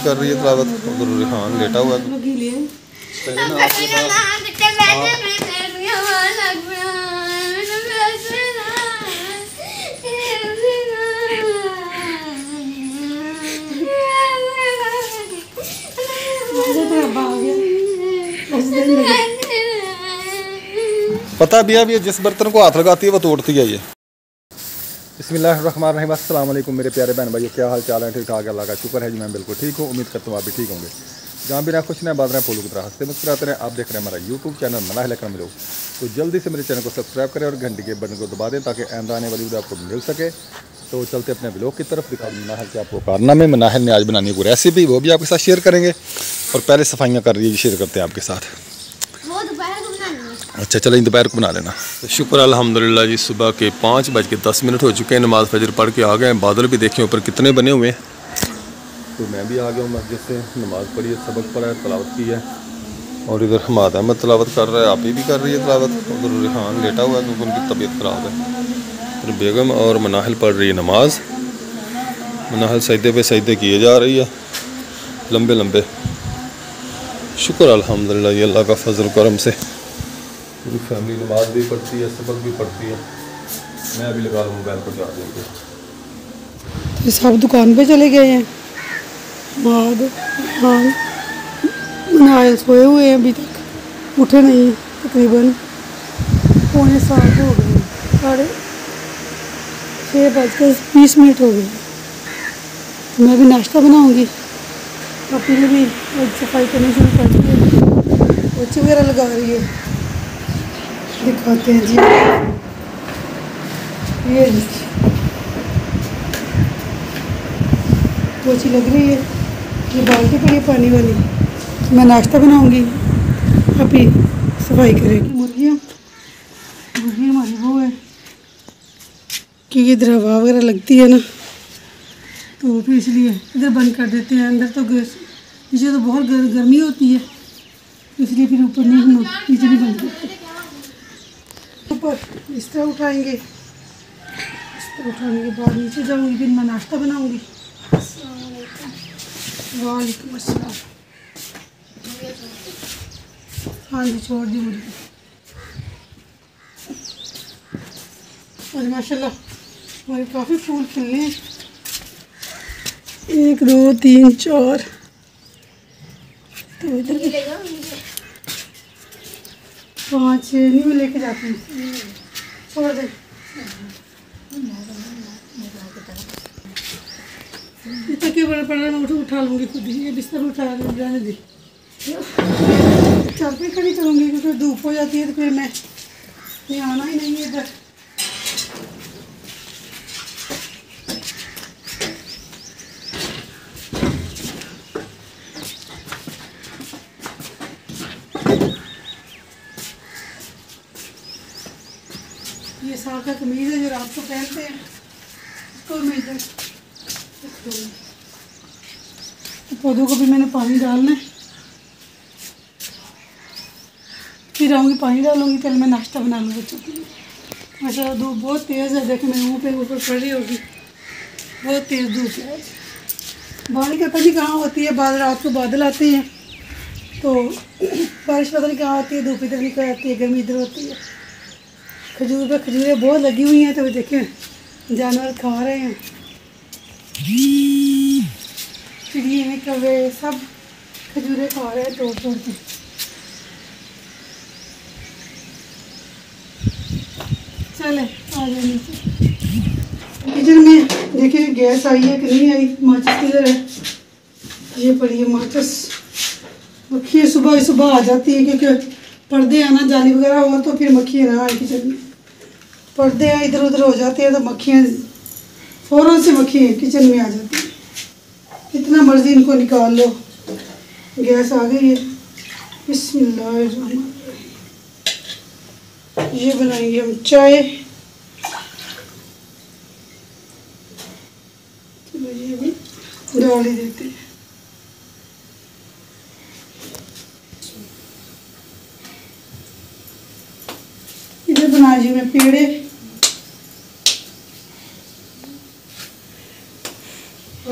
कर रही है तिलावत, उधर रिहान लेटा हुआ है। पता भी है अब ये जिस बर्तन को हाथ लगाती है वो तोड़ती है ये। बिस्मिल्लाहिर्रहमानिर्रहीम, अस्सलाम वालेकुम मेरे प्यारे बहन भाइयों, क्या हाल चाल है? ठीक ठाक, अल्लाह का शुक्र है जी, मैं बिल्कुल ठीक हूँ। उम्मीद करता हूँ आप भी ठीक होंगे। जहाँ भी ना खुश ना बात रहे, फूलों की तरह हंसते मुस्कुराते रहे। आप देख रहे हैं हमारा यूट्यूब चैनल मनाहिल अकरम व्लॉग। तो जल्दी से मेरे चैनल को सब्सक्राइब करें और घंटी के बटन को दबा दें ताकि आइंदा आने वाली वीडियो आपको मिल सके। तो चलते अपने व्लॉग की तरफ, दिखा मनाहिल से आपको कारनामे। मनाहिल ने आज बनानी है कोई रेसिपी, वो भी आपके साथ शेयर करेंगे। और पहले सफाइयाँ कर रही है, शेयर करते हैं आपके साथ। अच्छा चलो दोपहर को बना लेना। तो शुक्र अल्हम्दुलिल्लाह जी, सुबह के 5:10 हो चुके हैं। नमाज़ फजर पढ़ के आ गए हैं। बादल भी देखें ऊपर कितने बने हुए हैं। तो मैं भी आ गया हूँ मस्जिद से, नमाज़ पढ़ी है, सबक पढ़ा है, तलावत की है। और इधर हमाद अहमद तलावत कर रहा है, आप ही भी कर रही है तलावत। उधर रिहान लेटा हुआ है क्योंकि उनकी तबीयत ख़राब है। फिर बेगम और मनाहिल पढ़ रही है नमाज। मनाहिल सजदे पे सजदे किए जा रही है लंबे लंबे। शुक्र अल्हम्दुलिल्लाह ये अल्लाह का फजल करम से पूरी फैमिली नमाज भी पढ़ती है, सबक भी पढ़ती है। मैं अभी लगा लूँ मोबाइल को चार्ज करके। तो सब दुकान पे चले गए हैं। बाद हाँ मनाहिल सोए हुए हैं, अभी तक उठे नहीं। तकरीबन 6:45 हो गए, 6:20 हो गए। तो मैं भी नाश्ता बनाऊंगी। अपनी ने भी सफाई करनी शुरू कर दी है, पोछे वगैरह लगा रही है। दिखाते हैं जी, ये पोछी लग रही है। ये बाल्टी पड़ी है पानी वाली। मैं नाश्ता बनाऊंगी, अभी सफाई करेगी। मुर्गियाँ हमारी वो है क्योंकि इधर हवा वगैरह लगती है ना, तो फिर इसलिए इधर बंद कर देते हैं। अंदर तो नीचे तो बहुत गर्मी होती है, इसलिए फिर ऊपर नहीं, हम नीचे नहीं बंद करते। ऊपर इस तरह उठाएंगे, इस तरह उठाने के बाद नीचे जाऊंगी, फिर मैं नाश्ता बनाऊंगी। वालेकुम अस्सलाम। हाँ जी छोड़ दी मुझे। और माशाल्लाह हमारे काफ़ी फूल खिले हैं। 1 2 3 4। तो इधर 5 6 नहीं, मैं लेके जाती हूँ, छोड़ दे। इतना क्यों बड़ा पड़ा, मैं उठा लूँगी खुद ही। ये बिस्तर उठा जाने दी, चल पे खड़ी करूँगी क्योंकि धूप हो जाती है तो फिर मैं नहीं आना ही नहीं है इधर। ये साल का कमीज़ है जो रात को पहनते हैं, इसको मैं इधर पौधों को भी मैंने पानी डालना है। फिर आऊँगी पानी डालूँगी, पहले मैं नाश्ता बना लूँगी बच्चों के लिए। माशाल्लाह धूप बहुत तेज़ है, देखें मेरे मुँह पे ऊपर पड़ रही होगी, बहुत तेज़ धूप है। बारिश पता नहीं कहाँ होती है, बाद रात को बादल आते हैं तो बारिश पता नहीं कहाँ होती है, धूप इधर निकल आती है, गर्मी इधर होती है। खजूर पे खजूरें बहुत लगी हुई हैं, तो देखें जानवर खा रहे हैं, चिड़िए कौवे सब खजूरें खा रहे हैं तोड़ तोड़ के। चले आ जाए नीचे। किचन में देखिए गैस आई है कि नहीं आई, माचिस किधर है? ये पड़ी है माचिस। मक्खियाँ सुबह सुबह आ जाती है क्योंकि पर्दे आना जाली वगैरह हो तो फिर मक्खियाँ ना आए किचन में। पर्दे इधर उधर हो जाते हैं तो मक्खियाँ फ़ौरन से मक्खियाँ किचन में आ जाती हैं। कितना मर्जी इनको निकाल लो। गैस आ गई है। बिस्मिल्लाहिर्रहमानिर्रहीम। ये बनाएंगे हम चाय। चलो ये भी डाल ही देते हैं। इधर बनाए जी मैं पेड़े।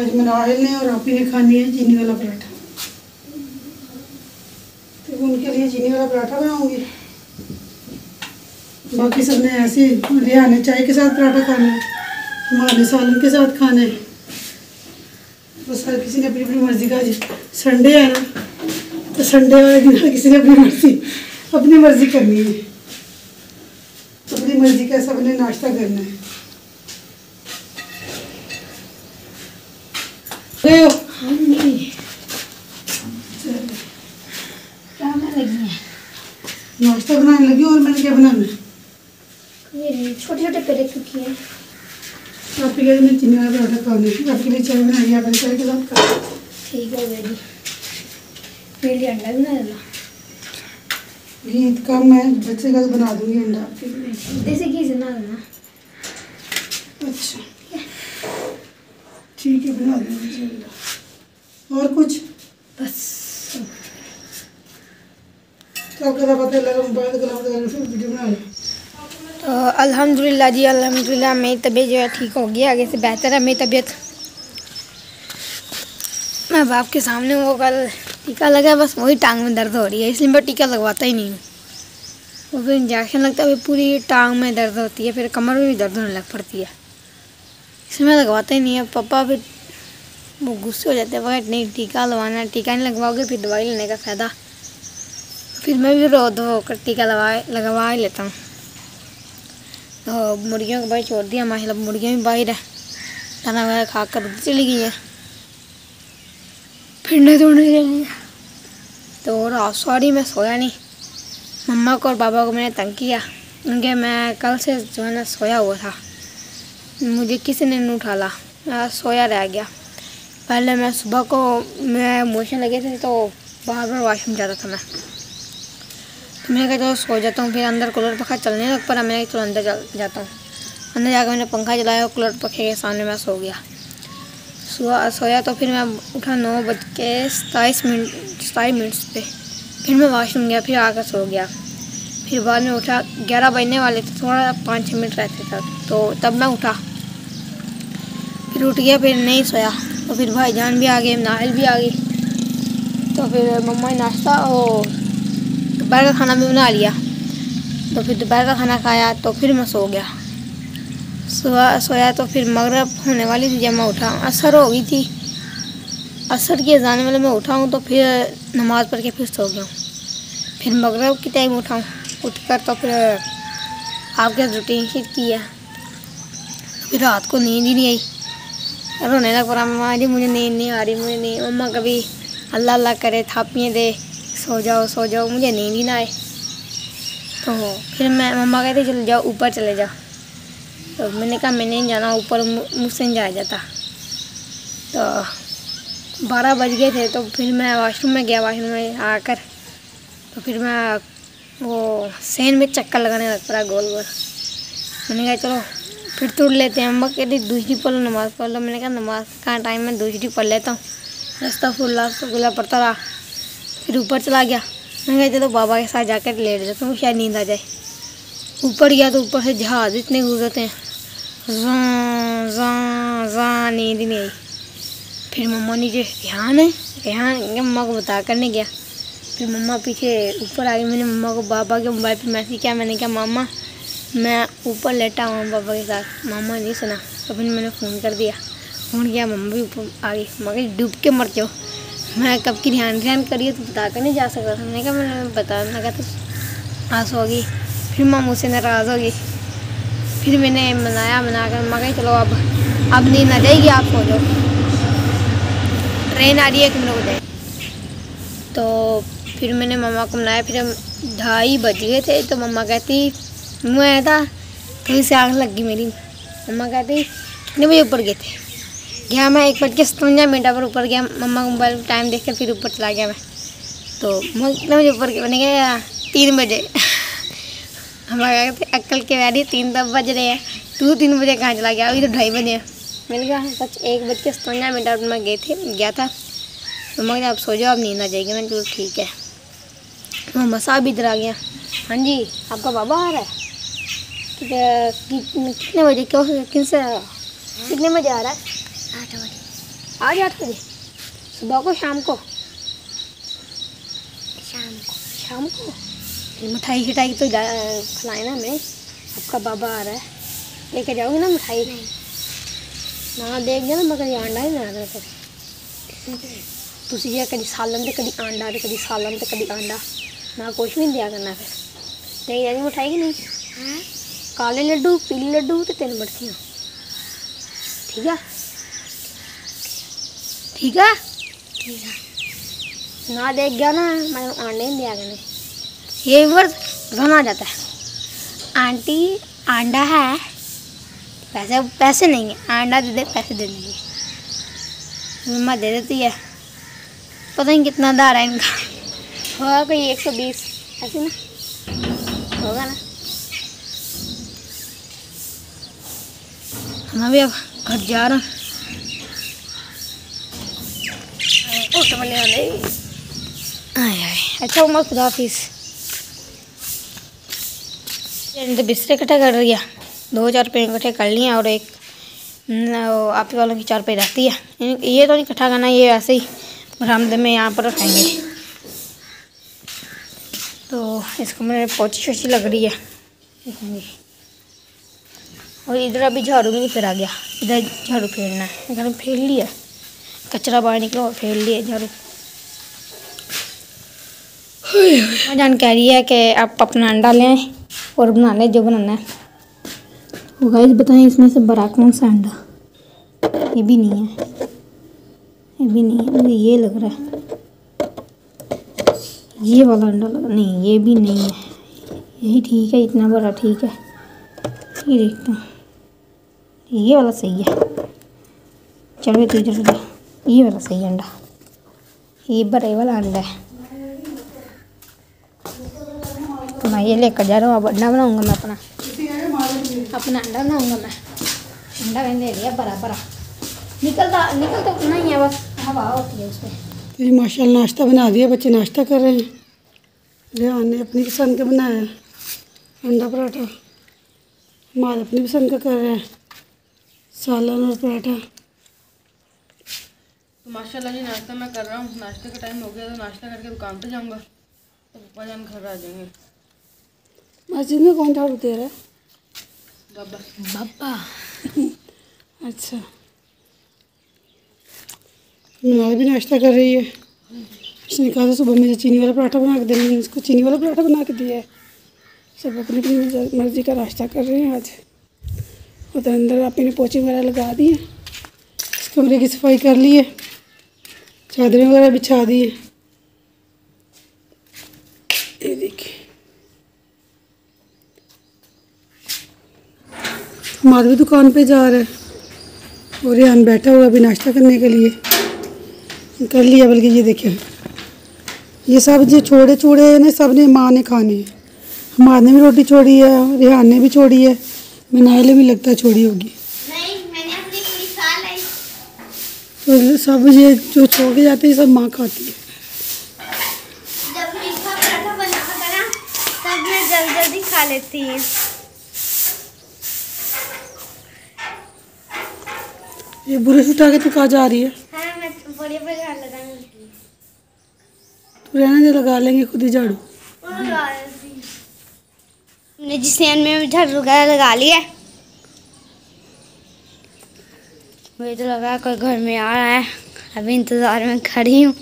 आज मनाहिल ने और आपी ने खानी है चीनी वाला पराठा, तो उनके लिए चीनी वाला पराठा बनाऊंगी। बाकी सब ने ऐसे लिया ने चाय के साथ पराठा खाना है, हमारे सालन के साथ खाना है। बस हर किसी ने अपनी अपनी मर्जी का, संडे है ना, तो संडे वाले दिन हर किसी ने अपनी मर्जी करनी है, अपनी मर्जी का सबने नाश्ता करना है। नाश्ता बनाने लगी और मैंने क्या बनाना है? छोटे छोटे पेड़े क्योंकि है आपके लिए मैं चीनी वाला पराठा खाऊंगी, आपके लिए चाय बनाई है, अपने चाय के साथ खा। ठीक है बेबी, मेरे लिए अंडा बना देना। घी कम है, बच्चे का तो बना दूंगी अंडा आपके लिए। देसी घी से बना देना। अच्छा ठीक है, बना दूंगी अंडा। और कुछ बस तो आपका पता लगा मोबाइल का वीडियो बना लो। तो अल्हम्दुलिल्लाह जी, अल्हम्दुलिल्लाह मेरी तबीयत जो है ठीक हो गई, आगे से बेहतर है मेरी तबीयत। मैं बाप के सामने वो कल टीका लगा, बस वही टांग में दर्द हो रही है, इसलिए मैं टीका लगवाता ही नहीं हूँ। वो फिर इंजेक्शन लगता है, फिर पूरी टांग में दर्द होती है, फिर कमर में भी दर्द होने लग पड़ती है, इसलिए मैं लगवाता ही नहीं है। पापा फिर वो गुस्से हो जाते हैं, वह नहीं टीका लगवाना, टीका नहीं लगवाओगे फिर दवाई लेने का फ़ायदा। फिर मैं भी रो धो कर टीका लगवा ही लेता हूँ। तो मुर्गियों को भाई छोड़ दिया, माशाल्लाह मुर्गियाँ भी बाहर है, खाना वगैरह खा कर चली गई है फिरने दौड़ने के लिए। तो रात सॉरी मैं सोया नहीं, मम्मा को और पापा को मैंने तंग किया, क्योंकि मैं कल से जो है ना सोया हुआ था, मुझे किसी ने नहीं उठाला, मैं सोया रह गया। पहले मैं सुबह को मैं मोशन लगे थे तो बार बार वॉशरूम जाता था मैं, तो मैंने कहा चलो सो जाता हूँ। फिर अंदर कूलर पंखा चलने लग पड़ा, मैंने चलो अंदर जाता हूँ। अंदर जाकर मैंने पंखा चलाया और कूलर पंखे के सामने मैं सो गया। सोया तो फिर मैं उठा 9:27 पे, फिर मैं वॉशरूम गया, फिर आकर सो गया। फिर बाद में उठा 11 बजने वाले थे, थोड़ा 5-6 मिनट रहते थे, तो तब मैं उठा, फिर उठ गया, फिर नहीं सोया। तो फिर भाईजान भी आ गए, नाहिल भी आ गई, तो फिर मम्मा ने नाश्ता और दोपहर का खाना भी बना लिया। तो फिर दोपहर का खाना खाया तो फिर मैं सो गया। सोया तो फिर मगरिब होने वाली थी जब मैं उठा, असर हो गई थी, असर की अज़ान वाले में उठा हूँ, तो फिर नमाज़ पढ़ के फिर सो गया हूँ। फिर मगरिब के टाइम उठा हूँ, उठकर तो फिर आपके रूटीन शीट की है। फिर रात को नींद ही नहीं आई, रोने लग पड़ा, मम्मा जी मुझे नींद नहीं आ रही, मुझे नहीं। मम्मा कभी अल्लाह अल्लाह करे, थापियाँ दे, सो जाओ, मुझे नींद ही ना आए। तो फिर मम्मा कहते चल जाओ ऊपर चले जाओ, तो मैंने कहा मैं नहीं जाना ऊपर, मुझसे नहीं जाया जाता। तो 12 बज गए थे, तो फिर मैं वॉशरूम में गया, वॉशरूम में आकर तो फिर मैं वो सेन में चक्कर लगाने लग पड़ा गोल गोल। मैंने कहा चलो फिर तुड़ लेते हैं। मम्मा कहती दूसरी पढ़ लो, नमाज़ पढ़ लो। मैंने कहा नमाज का टाइम में दूसरी पढ़ लेता हूँ, अस्तगफुरुल्लाह पढ़ता रहा। फिर ऊपर चला गया, मैंने कहा चलो बाबा के साथ जाकर लेट जाता हूँ, शायद नींद आ जाए। ऊपर गया तो ऊपर से जहाज़ इतने गुजरते हैं, नींद ही नहीं आई। फिर मम्मा नीचे रेहान मम्मा को बता कर नहीं गया। फिर मम्मा पीछे ऊपर आ गई, मैंने मम्मा को बाबा के मोबाइल पर मैसेज किया, मैंने कहा मामा मैं ऊपर लेटा हूँ बाबा के साथ। मामा नहीं सुना, तो फिर मैंने फ़ोन कर दिया, फ़ोन किया, मम्मा भी ऊपर आ गई, मगर डूब के मर जाओ। मैं कब की ध्यान करिए तो बता कर नहीं जा सकता था। मैंने कहा मैंने बताना का तो आंसू होगी। फिर माँ मुझसे नाराज़ होगी। फिर मैंने बनाकर मगर चलो अब नींद आ जाएगी, आप सो जाओ, ट्रेन आ रही है 1 मिनट हो जाए। तो फिर मैंने मम्मा को मनाया। फिर 2:30 बज गए थे, तो मम्मा कहती मुँह आया था कहीं से आग लग गई मेरी। मम्मा कहती कितने बजे ऊपर गए थे? गया मैं 1:57 पर ऊपर गया। मम्मा को मोबाइल पर टाइम देख कर फिर ऊपर चला गया मैं। तो कितने बजे ऊपर गया? मैंने कहा 3 बजे। हमारे कहते अक्ल के वैरी 3 तब बज रहे हैं, तू 3 बजे कहाँ चला गया? अभी तो 2:30 बजे। मैंने कहा सच 1:57 पर मैं गया था। तो मगर आप सो जाओ, अब नींद आ जाएगी। मैंने चलो ठीक है। मम्मा साहब इधर आ गया। हाँ जी आपका बाबा आ रहा है? कितने बजे? कितने बजे आ रहा है? आज 8 बजे सुबह को शाम को मिठाई खिटाई तो खिलाए ना हमें। आपका बाबा आ रहा है, लेके जाओगे ना मिठाई? ना देख जाना मगर ये अंडा ही ना रहा फिर तुसी ये कभी सालन ते कभी अंडा ते कभी सालन ते कभी अंडा ना कुछ नहीं दिया करना फिर देख जानी मिठाई की नहीं। काले लड्डू पीले लड्डू तो 3 मटकियाँ ठीक है ठीक है ना देख गया ना मैं अंडे नहीं दिया करने। ये वर्ड आ जाता है आंटी अंडा है पैसे पैसे नहीं है अंडा दे दे पैसे दे देंगे। मम्मा दे देती है पता नहीं कितना दार है इनका होगा कोई 120 ऐसे ना होगा ना। हम अभी अब घर जा रहे हैं अच्छा उम्र खुदा हाफिज़। तो बिस्तरे इकट्ठे कर रही है 2-4 पे इकट्ठे कर लिए और एक आप ही वालों की 4 पे रहती है। ये तो नहीं इकट्ठा करना ये ऐसे ही बरामदे में यहाँ पर रखेंगे। तो इस कमरे में पोछी शोछी लग रही है देखेंगे। और इधर अभी झाड़ू भी नहीं फेरा गया इधर झाड़ू फेरना है घर में फेर लिया कचरा बाहर निकला और फेर लिया झाड़ू। जान कह रही है कि आप अपना अंडा लें और बना लें जो बनाना है। वो गाइस बताएं इसमें से बड़ा कौन सा अंडा? ये भी नहीं है ये भी नहीं है मुझे ये लग रहा है ये वाला अंडा लग नहीं ये भी नहीं है यही ठीक है इतना बड़ा ठीक है। ये देखता हूँ ये वाला सही है चलो तो इधर ये वाला सही अंडा ये बड़े वाला अंडा है। तो मैं ये लेकर जा रहा हूँ अब अंडा बनाऊँगा मैं अपना अंडा बनाऊँगा मैं। अंडा मैंने ले लिया बड़ा बड़ा निकलता नहीं है बस हवा होती है उसमें। तो ये माशाल्लाह नाश्ता बना दिया बच्चे नाश्ता कर रहे हैं। रेहान ने अपनी पसंद का बनाया है अंडा पराठा माल अपनी पसंद का कर रहा है सालन और पराठा। तो माशाल्लाह जी नाश्ता मैं कर रहा हूँ। नाश्ते का टाइम हो गया तो नाश्ता करके दुकान पे जाऊँगा तो पप्पा जान घर आ जाएंगे। मस्जिद में कौन झाड़ू दे रहा है? बाबा अच्छा मीनार भी नाश्ता कर रही है। उसने कहा था सुबह मुझे चीनी वाला पराठा बना के देना इसको चीनी वाला पराठा बना के दिया है। सब अपनी अपनी मर्ज़ी का नाश्ता कर रहे हैं आज। उधर अंदर आपने पोछे वगैरह लगा दिए इस कमरे की सफाई कर ली है चादरें वगैरह बिछा दी है। ये देखिए हमारे भी दुकान पे जा रहा है और रेहान बैठा हुआ अभी नाश्ता करने के लिए कर लिया। बल्कि ये देखिए ये सब जो छोड़े चूड़े ना सब ने माँ ने खाने हैं। हमारे ने भी रोटी छोड़ी है रेहान ने भी छोड़ी है मिनाल ने भी लगता है छोड़ी होगी। नहीं मैंने अपनी पूरी खा ली। तो सब ये जो छोड़ के जाते हैं सब माँ खाती है। जब मीठा पराठा बनाता था ना तब मैं जल्दी खा लेती हूँ। ये ब्रश उठा के तू कहाँ जा रही है? हाँ मैं बड़े बड़े झाड़ लगाने तो रहने दे लगा लेंगे खुद ही झाड़ू। हमने जिस में झाड़ू वगैरह लगा लिया मुझे तो लगा कोई घर में आ रहा है अभी इंतज़ार में खड़ी हूँ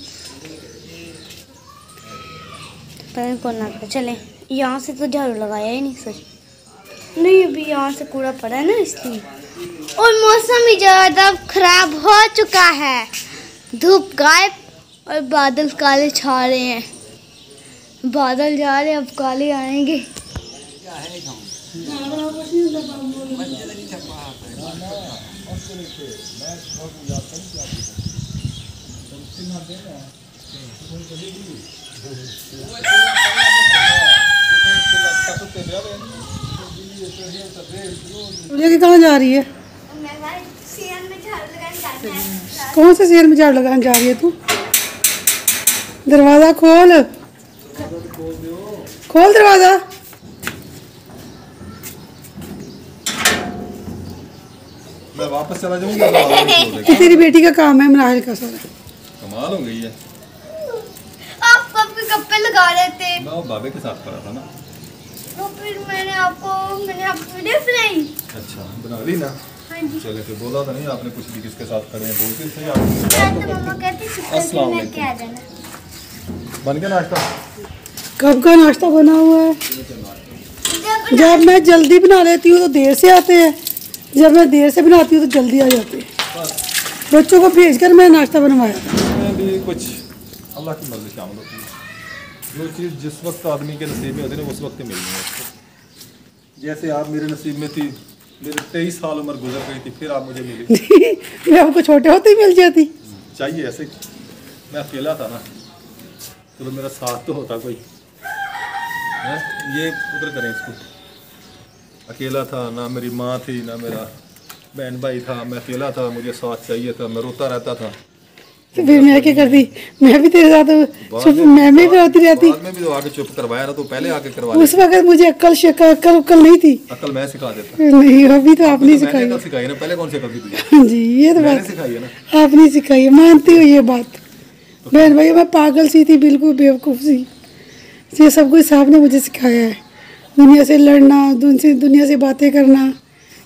पता नहीं कौन आता चले। यहाँ से तो झाड़ू लगाया ही नहीं सच नहीं अभी यहाँ से कूड़ा पड़ा है ना इसलिए। और मौसम भी ज़्यादा ख़राब हो चुका है धूप गायब और बादल काले छा रहे हैं। बादल जा रहे हैं अब काले आएंगे। लेके कहाँ जा रही है? कौन से शेर में झाड़ू लगाने जा रही है तू? दरवाजा खोल खोल दरवाजा। मैं वापस चला जाऊंगा। तेरी बेटी का काम है मनाहिल का सारा। कमाल हो गई है। आप कब के गप्पे लगा रहे थे? मैं वो बाबे के साथ करा था ना। तो फिर मैंने आपको वीडियो बनाई। अच्छा बना ली ना। हाँ जी। चले फिर बोला था नहीं आपने कुछ भी किसके साथ खड़े हैं बोलते सही आप। तो मम्मा कहती अस्सलाम मैं वालेकुम। क्या जाना। बन गया नाश्ता? कब का नाश्ता बना हुआ है? जब मैं जल्दी बना लेती हूँ तो देर से आते हैं, जब मैं देर से बनाती हूँ तो जल्दी आ जाते हैं। बच्चों को भेजकर मैं नाश्ता बनवाया था। मैं भी कुछ अल्लाह की मर्जी शामिल होती है। जो चीज़ जिस वक्त आदमी के नसीब में होती है ना उस वक्त ही मिलनी है उसको। जैसे आप मेरे नसीब में थी, मेरी 23 साल उम्र गुजर गई थी, फिर आप मुझे मिली। मैं आपको छोटे होते ही मिल जाती। चाहिए ऐसे। मैं अकेला था ना, चलो मेरा साथ तो होता कोई है। ये उधर करें इसको। अकेला था ना, मेरी माँ थी ना मेरा बहन भाई था, मैं अकेला था, मुझे साथ चाहिए था, मैं रोता रहता था। तो फिर मैं क्या करती? मैं भी तेरे साथ चुप, मैं भी रोती रहती। बाद में भी तो आके चुप करवाया ना, तो पहले आके करवा उस वक्त मुझे अक्ल नहीं थी। अकल मैं सिखा देता। नहीं, अभी तो आप नहीं मैंने सिखाई। अकल सिखाई ना, पहले कौन सी अकल थी तुझे? हाँ जी, ये तो मैंने बात सिखाई है ना। आप नहीं सिखाई, मानती हूँ ये बात। बहन भाई मैं पागल सी थी, बिल्कुल बेवकूफ़ सी। ये सब कुछ साहब ने मुझे सिखाया है। दुनिया से लड़ना, दुनिया से बातें करना,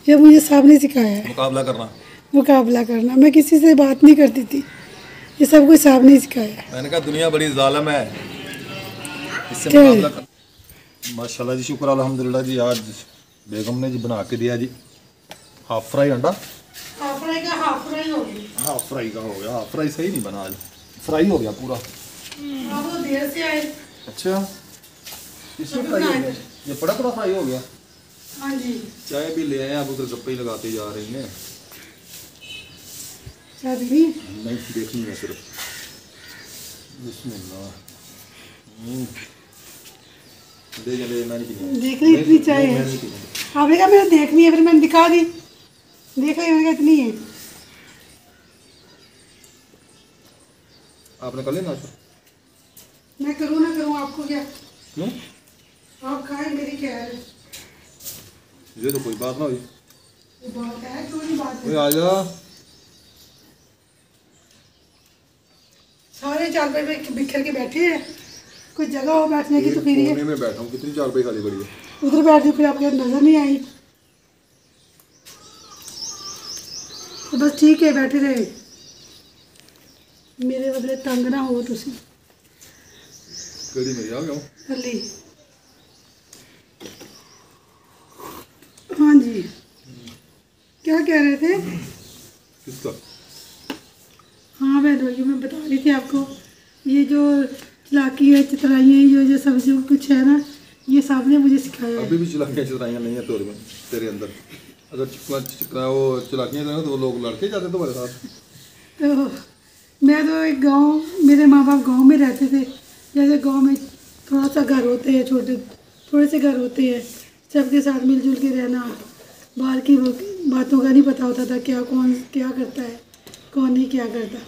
ये मुझे साहब ने सिखाया है। मुकाबला करना। मैं किसी से बात नहीं करती थी, ये सब कुछ साहब ने सिखाया है। मैंने कहा दुनिया बड़ी जालिम है, इससे क्या? मुकाबला कर। माशाल्लाह जी, शुक्र अल्हम्दुलिल्लाह जी। आज बेगम ने जी बना के दिया जी हाफ फ्राई अंडा। हाफ फ्राई का हाफ फ्राई हो गया। हाफ फ्राई का हो गया, हाफ फ्राई सही नहीं बना, आज फ्राई हो गया पूरा। आप तो देर से आए। अच्छा, इसमें फ्राई हो गया, ये बड़ा फ्राई हो गया। हाँ जी, चाय भी ले आए, अब उधर गप्पे ही लगाते जा रही हैं। चाय पीनी? नहीं, देखनी है सिर्फ। बिस्मिल्लाह। दे चले, मैं नहीं पीनी। देख ली इतनी चाय है। आपने कहा मैंने देखनी है, फिर मैंने दिखा दी। देख ली, मैंने कहा इतनी है। आपने कर लेना नाश्ता? मैं करूँ ना करूँ, आपको क्या? क्यों? आप खाएं, मेरी क्या है? ये तो कोई बात ना हुई। ये बात है, क्यों नहीं बात है? ओए आजा। सारे चारपाई पे बिखर के बैठे हैं, कोई जगह हो बैठने की तो फिर ये कोने में बैठा हूँ, कितनी चारपाई खाली पड़ी है। उधर बैठ गई, फिर आपके नजर नहीं आई। तो बस ठीक है, बैठे रहे। मेरे बदले तंग ना हो तुसी। कड़ी मेरी आ गया हूँ। अली हाँ जी, क्या कह रहे थे? किसका? हाँ बहन भाइयों, मैं बता रही थी आपको, ये जो चलाकी है, चितराइयाँ, जो सब जो कुछ है ना, ये साहब ने मुझे सिखाया है। अभी भी चलाकियाँ चितराइयाँ नहीं है तेरे अंदर। अगर वो चलाकियाँ तो वो लोग लड़के जाते तुम्हारे साथ। तो मैं तो एक गांव, मेरे माँ बाप गांव में रहते थे। जैसे गांव में थोड़ा सा घर होते हैं, थोड़े से घर होते हैं, सबके साथ मिलजुल के रहना। बाहर की बातों का नहीं पता होता था, कौन क्या करता है, कौन नहीं क्या करता।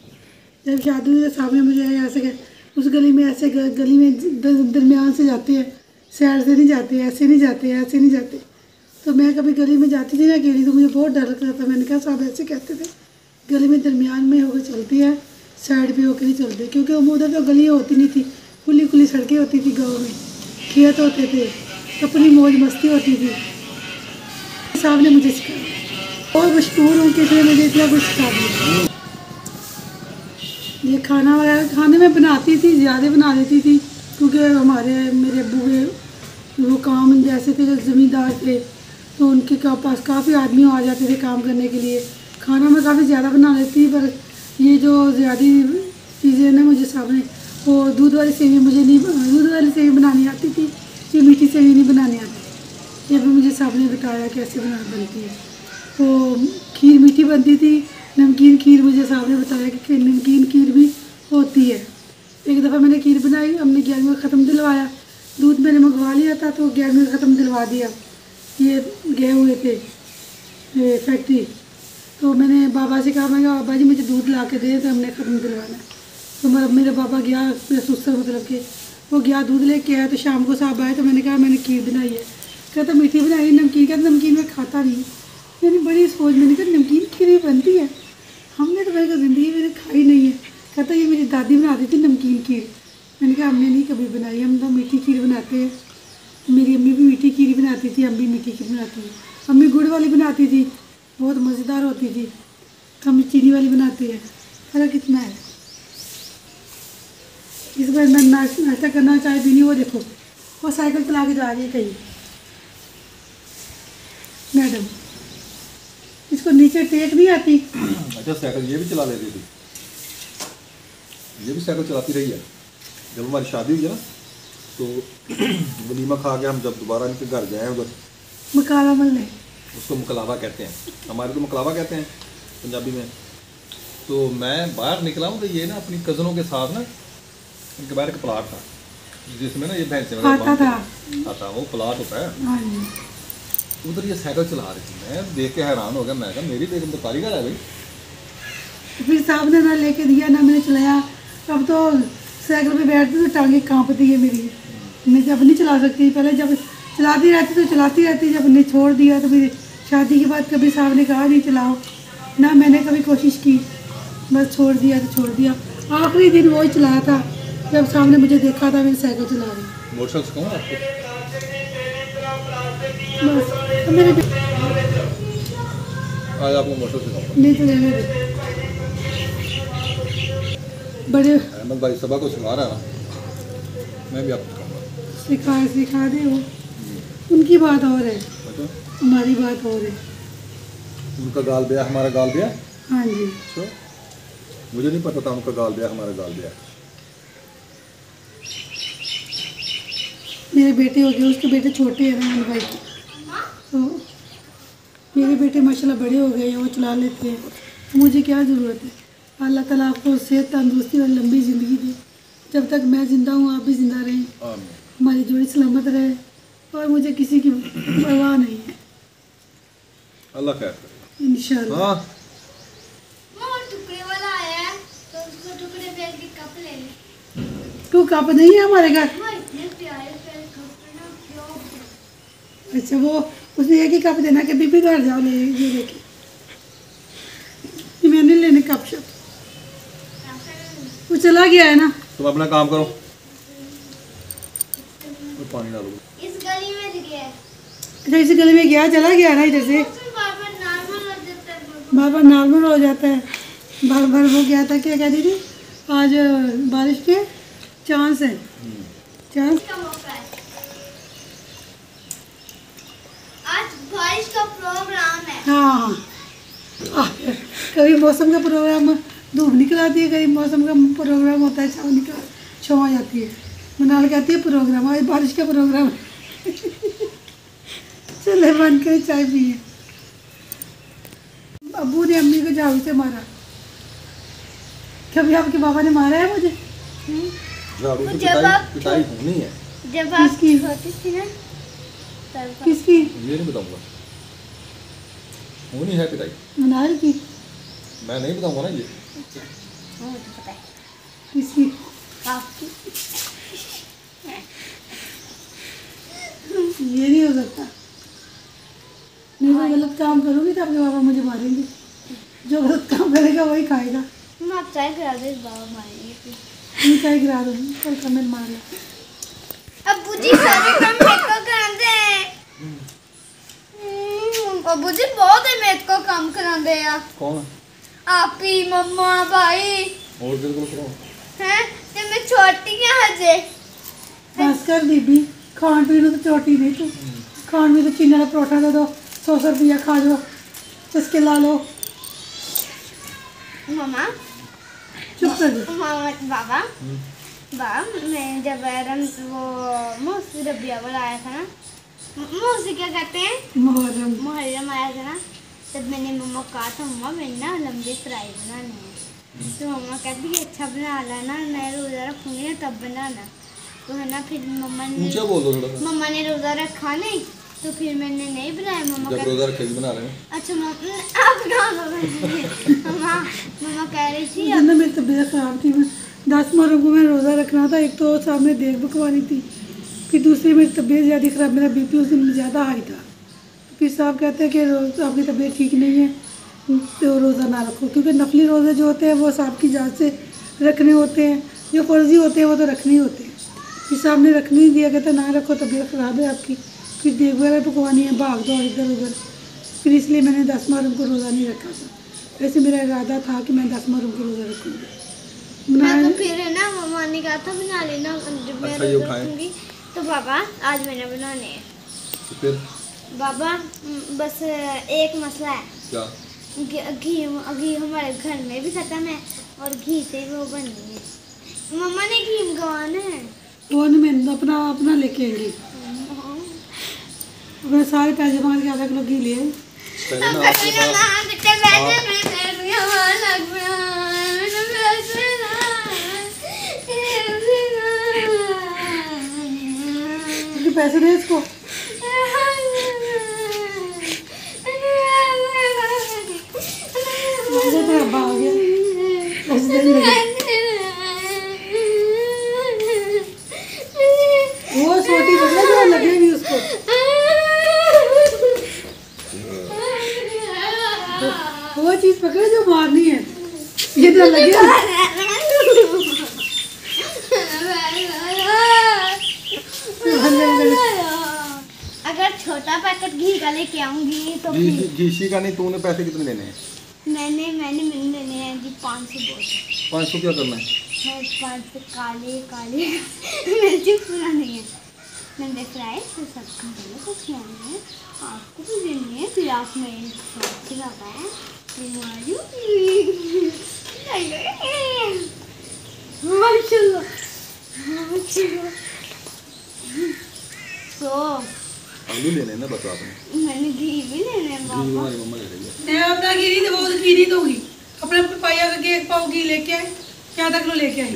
जब शादी हुई तो सामने मुझे ऐसे उस गली में, ऐसे गली में दरमियान से जाते हैं, साइड से नहीं जाते, ऐसे नहीं जाते, ऐसे नहीं जाते। तो मैं कभी गली में जाती थी ना अकेली, तो मुझे बहुत डर लगता था। मैंने कहा साहब ऐसे कहते थे, गली में दरमियान में होकर चलती है, साइड पे होकर नहीं चलते, क्योंकि उधर तो गलियाँ होती नहीं थी, खुली खुली सड़कें होती थी, गाँव में खेत होते थे, अपनी मौज मस्ती होती थी। साहब ने मुझे सिखाया और मशहूर हूँ कि इसने मुझे इतना कुछ सिखा दिया। ये खाना वगैरह खाने में बनाती थी, ज़्यादा बना देती थी, क्योंकि मेरे अब्बू के वो काम जैसे थे, जो ज़मींदार थे, तो उनके पास काफ़ी आदमी आ जाते थे काम करने के लिए। खाना मैं काफ़ी ज़्यादा बना लेती, पर ये जो ज़्यादा चीज़ें ना मुझे सामने, वो दूध वाली सेवी मुझे नहीं, दूध वाली सेवी बनानी आती थी, ये मीठी सेवी नहीं बनानी आती। ये भी मुझे सामने बताया कैसे बनती है। तो खीर मीठी बनती थी, नमकीन खीर मुझे सामने बताया कि नमकीन खीर भी होती है। एक दफ़ा मैंने खीर बनाई, हमने 11वीं में ख़त्म दिलवाया, दूध मैंने मंगवा लिया था, तो 11वीं में ख़त्म दिलवा दिया। ये गए हुए थे फैक्ट्री, तो मैंने बाबा से कहा, मैं बाबा जी मुझे दूध ला के दे, तो हमने ख़त्म दिलवाना। तो मेरा बाबा गया, मेरा सुसर मतलब कि वो गया, दूध लेके आया। तो शाम को साहब आए, तो मैंने कहा मैंने खीर बनाई है। कहता मीठी बनाई, नमकीन। कहता नमकीन मैं खाता नहीं। मैंने बड़ी सोच, मैंने कहा नमकीन खीर भी बनती है, हमने तो कभी ज़िंदगी में खाई नहीं है। कहता ये मेरी दादी बनाती थी नमकीन खीर। मैंने कहा हमने नहीं कभी बनाई, हम तो मीठी खीर बनाते हैं। मेरी अम्मी भी मीठी खीर बनाती थी, हम भी मीठी खीर बनाती थी। अम्मी गुड़ वाली बनाती थी, बहुत मज़ेदार होती थी। हम चीनी वाली बनाते हैं, फ़र्क कितना है। इस बार मैं नाश्ता करना चाय पीनी, वो देखो वो साइकिल चला के जा रही है कहीं मैडम, इसको नीचे टेक नहीं आती। अच्छा साइकिल ये भी चला लेती थी, ये भी साइकिल चलाती रही है। जब हमारी शादी हुई है ना तो वलीमा खा के हम जब दोबारा इनके घर गए उधर, मकाला मल्ले, उसको मुकलावा कहते हैं, हमारे तो मुकलावा कहते हैं पंजाबी में। तो मैं बाहर निकला हूँ तो ये ना अपनी कज़नों के साथ ना, इनके बाहर एक प्लाट था जिसमें ना ये भैंसे आता वो प्लाट होता है, हाँ जी। उधर ये साइकिल चला रही थी। मैं देख के हैरान हो गया, मैं कहा मेरी बेगम तो कारीगर है भाई। फिर साहब ने ना लेके दिया ना मैंने चलाया। अब तो साइकिल पे बैठती तो टांगे कांपती है मेरी, मैं जब नहीं चला सकती। पहले जब चलाती रहती तो चलाती रहती, जब नहीं छोड़ दिया तो फिर शादी के बाद कभी साहब ने कहा नहीं चलाओ ना, मैंने कभी कोशिश की, बस छोड़ दिया तो छोड़ दिया। आखिरी दिन वही चलाया था जब साहब ने मुझे देखा था मेरी साइकिल चला रही। मोटरसाइकिल सिखाऊँ आपको? बस तो मेरे आज आपको मोटरसाइकिल सिखाऊंगा। नहीं तो रहने दे। बड़े अहमद भाई सबा को सिखा रहा है ना, मैं भी आपको सिखाऊंगा। सिखा दे वो, उनकी बात और है, अच्छा हमारी बात और है। उनका गाल ब्याह हमारा गाल ब्याह। हाँ जी। अच्छा मुझे नहीं पता था उनका गाल ब्याह हमारा गाल ब्याह। मेरे बेटे हो गए, उसके बेटे छोटे हैं ना भाई के, तो मेरे बेटे माशाल्लाह बड़े हो गए हैं, वो चला लेते हैं, तो मुझे क्या ज़रूरत है। अल्लाह ताला आपको सेहत तंदुरुस्ती और लंबी ज़िंदगी दे, जब तक मैं ज़िंदा हूँ आप भी ज़िंदा रहें, आमीन। हमारी जोड़ी सलामत रहे, और मुझे किसी की परवाह नहीं है अल्लाह खैर करे इंशाल्लाह। हाँ टुकड़े वाला आया है तो उसको टुकड़े फेंक के कप ले ले। तू कप नहीं है हमारे घर? इतने प्यारे प्यारे कप ना, क्यों? अच्छा वो उसने एक ही कप देना कि बीबी घर जाओ ले, ये देखे मैंने लेने कप शप, वो चला गया है ना। तुम अपना काम करो, तो पानी डालो। इस गली में गया है, अच्छा इसी गली में गया, चला गया ना इधर से, बार नॉर्मल हो जाता है। बार बार नॉर्मल हो जाता है। बार बार वो गया था, क्या कहती थी आज बारिश के चांस है, चांस का मौका है, आज बारिश का प्रोग्राम है। हाँ कभी मौसम का प्रोग्राम धूप निकल आती है, कभी मौसम का प्रोग्राम होता है छाँव निकल छाँव आ जाती है। मनाल कहती है प्रोग्राम, आज बारिश का प्रोग्राम चले बंद कर चाय पिए। अब्बू ने अम्मी को झाड़ू से मारा, कभी आपके बाबा ने मारा है मुझे? झाड़ू से जब आप पिटाई होनी है। जब आप किसकी? छोटी थी ना तब किसकी? ये नहीं बताऊंगा, होनी है पिटाई, मनाल की? मैं नहीं बताऊंगा ना ये। मुझे पता है किसकी? आपकी। ये नहीं हो सकता, नहीं मैं गलत काम करूँगी तो आपके बाबा मुझे मारेंगे, जो गलत काम करेगा वही खाएगा। मैं आप चाय करा दे, बाबा मारेंगे फिर। मैं चाय गिरा दूँगी, कल कमेंट मार लो। अब्बू जी सारे काम मेरे को कराते हैं। अब्बू जी बहुत है मेरे को काम कराते हैं। कौन? आप ही, मम्मा, भाई और बिल्कुल करो। हैं, जब मैं छोटी है हजे। बस कर बीबी, खान पीन तो चोटी नहीं तू, खान में तो चीनी वाला परोठा दे दो, 100 रुपया खा जाओ, चस्के ला लो। मम्मा, चुप कर दो। मामा, बाबा, मैं जब वो मौसी रबिया वाला आया था ना, मौसी क्या कहते हैं, मुहर्रम आया था ना, तब मैंने मम्मा को कहा था मम्मा मैंने ना लंबी फ्राई बनानी है, तो मम्मा कहती है अच्छा बना लाना, मैं रोज़ा रखूँगी ना तब बनाना, तो है ना। फिर मम्मा ने रोज़ा रखा नहीं, तो फिर मैंने नहीं बनाया। मम्मा जब रोज़ा रखे बना रहे हैं। अच्छा आप मम्मा कह रही थी ना मेरी तबीयत ख़राब थी, 10 मुहर्रम को मैं रोज़ा रखना था, एक तो सामने देख बकवानी थी, फिर दूसरी मेरी तबीयत ज़्यादा ख़राब, मेरा BP उस दिन ज़्यादा हाई था, फिर साहब कहते हैं कि आपकी तबीयत ठीक नहीं है तो रोज़ा ना रखो, क्योंकि नफली रोज़े जो होते हैं वो साहब की जान से रखने होते हैं, जो फर्जी होते हैं वो तो रखने ही होते हैं। फिर साहब ने रखने नहीं दिया, कहते ना रखो तबीयत ख़राब है आपकी, फिर देख वगैरह पकवानी है, भाग दौड़ इधर उधर, फिर इसलिए मैंने 10 मुहर्रम को रोज़ा नहीं रखा था। वैसे मेरा इरादा था कि मैं 10 मुहर्रम को रोज़ा रखूँगी। मैं तो फिर है ना मम्मा ने कहा था बना लेना जब मैं रोज़ा रखूँगी, तो पापा आज मैंने बनाने हैं। तो फिर बाबा बस एक मसला है, क्या? घी हमारे घर में भी खत्म है और घी से वो बननी है। मम्मा ने घी मंगवाना है, वो नहीं, मैं अपना लेके आएंगी, अपने सारे पैसे मांग के आधा किलो घी लिए। पैसे दे इसको। अब्बा आ गया, वो छोटी बदला जो लगेगी उसको। वो चीज पकड़े जो मारनी है, ये तो लगे। अगर छोटा पैकेट घी का लेके आऊंगी तो घी का नहीं, तूने पैसे कितने लेने हैं? मैंने लेने हैं जी 500 बोतल। 500 क्या करना है? 500 काले मिर्ची पूरा नहीं है, मैंने फ्राई तो सब खाने को खिलाना है, आपको भी देनी है, फिर आप मेरे साथ खिलाता है। तो आलू लेने हैं ना, बता आपने। मैंने घी भी लेने हैं घी हमारी मम्मा ले रही है। मैं अपना घी नहीं, वो घी नहीं दूंगी। अपने पाया का 1 पाव घी लेके आए, क्या आधा किलो लेके आए,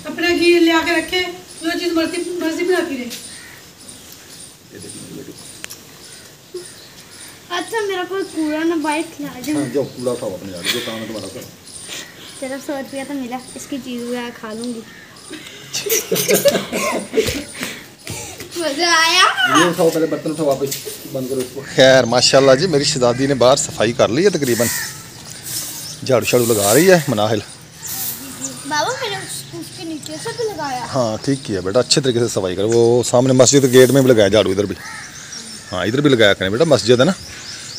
अपना घी ले आके रखे, जो चीज़ मर्जी बनाती रहे। अच्छा मेरा कोई कूड़ा ना बाइक खिला जाओ। हाँ, जाओ कूड़ा खाओ अपने यार, जो काम है तुम्हारा करो। चलो 100 रुपया तो मिला, इसकी चीज़ वगैरह खा लूँगी। मजा आया। ये उठाओ, पहले बर्तन उठाओ, वापस बंद करो इसको। खैर माशाल्लाह जी, मेरी शहजादी ने बाहर सफाई कर ली है, तकरीबन झाड़ू शाड़ू लगा रही है मनाहिल। बाबा मैंने उसके नीचे से भी लगाया। हाँ ठीक किया बेटा, अच्छे तरीके से सफाई करो। वो सामने मस्जिद गेट में भी लगाया झाड़ू, इधर भी, हाँ इधर भी लगाया करें बेटा, मस्जिद है ना,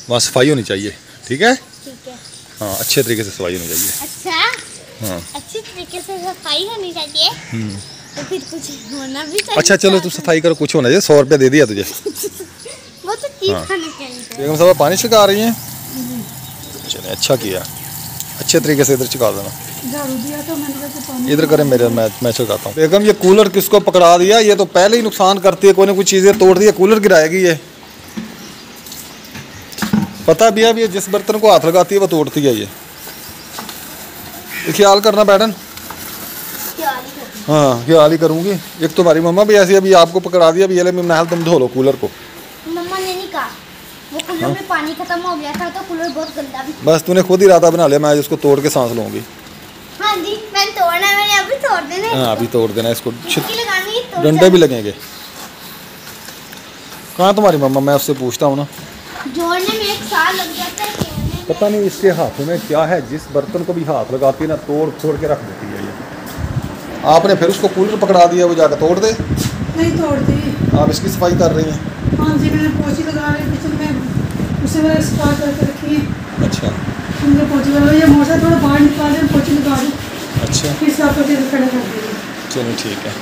वहाँ सफाई होनी चाहिए। ठीक है, ठीक है। हाँ अच्छे तरीके से सफाई होनी चाहिए। अच्छा, हाँ अच्छी तरीके से सफाई होनी चाहिए, तो फिर कुछ होना भी चाहिए। अच्छा चलो तू सफाई करो, कुछ होना चाहिए। 100 रुपया दे दिया तुझे। वो तो चीज़ खाने के लिए। बेगम साहब पानी छिड़का रही हैं? चले अच्छा किया, अच्छे तरीके से इधर छिड़का देना। झाड़ू दिया तो मैंने कहा पानी इधर करें मेरे, मैं छिड़काता हूँ। बेगम ये कूलर किसको पकड़ा दिया, ये तो पहले ही नुकसान करती है, कोई ना कोई चीज़ें तोड़ दी है, कूलर गिराएगी ये। पता भी है, अब ये जिस बर्तन को हाथ लगाती है वो तोड़ती है ये ख्याल करना मैडम। हाँ ख्याल ही करूँगी। एक तुम्हारी मम्मा भी ऐसी, अभी आपको पकड़ा दिया, अभी ये ले मनाहिल तुम धो लो कूलर को। मम्मा ने नहीं कहा, वो कूलर में पानी खत्म हो गया था तो कूलर बहुत गंदा भी। बस तूने खुद ही इरादा बना लिया, मैं इसको तोड़ के सांस लूँगी। हाँ जी मैंने तोड़ना, मैंने अभी तोड़ देना। हाँ अभी तोड़ देना इसको, लगानी है तो डंडे भी लगेंगे। कहाँ तुम्हारी मम्मा, मैं उससे पूछता हूँ ना। जोड़ने में 1 साल लग जाता है, पता नहीं इसके हाथों में क्या है, जिस बर्तन को भी हाथ लगाती है ना तोड़ फोड़ के रख देती है ये। आपने फिर उसको कूलर पकड़ा दिया, वो जाकर तोड़ दे। नहीं तोड़ती। आप इसकी सफाई कर रही हैं? हाँ जी, मैंने पोछी लगा रही किचन में, उसे मैंने सफाई करके रखी है। अच्छा मुझे पोछी लगा, ये मोटर थोड़ा बाहर निकाल दे, पोछी लगा दूँ, अच्छा, फिर साफ करके खड़ा कर देंगे। चलो ठीक है।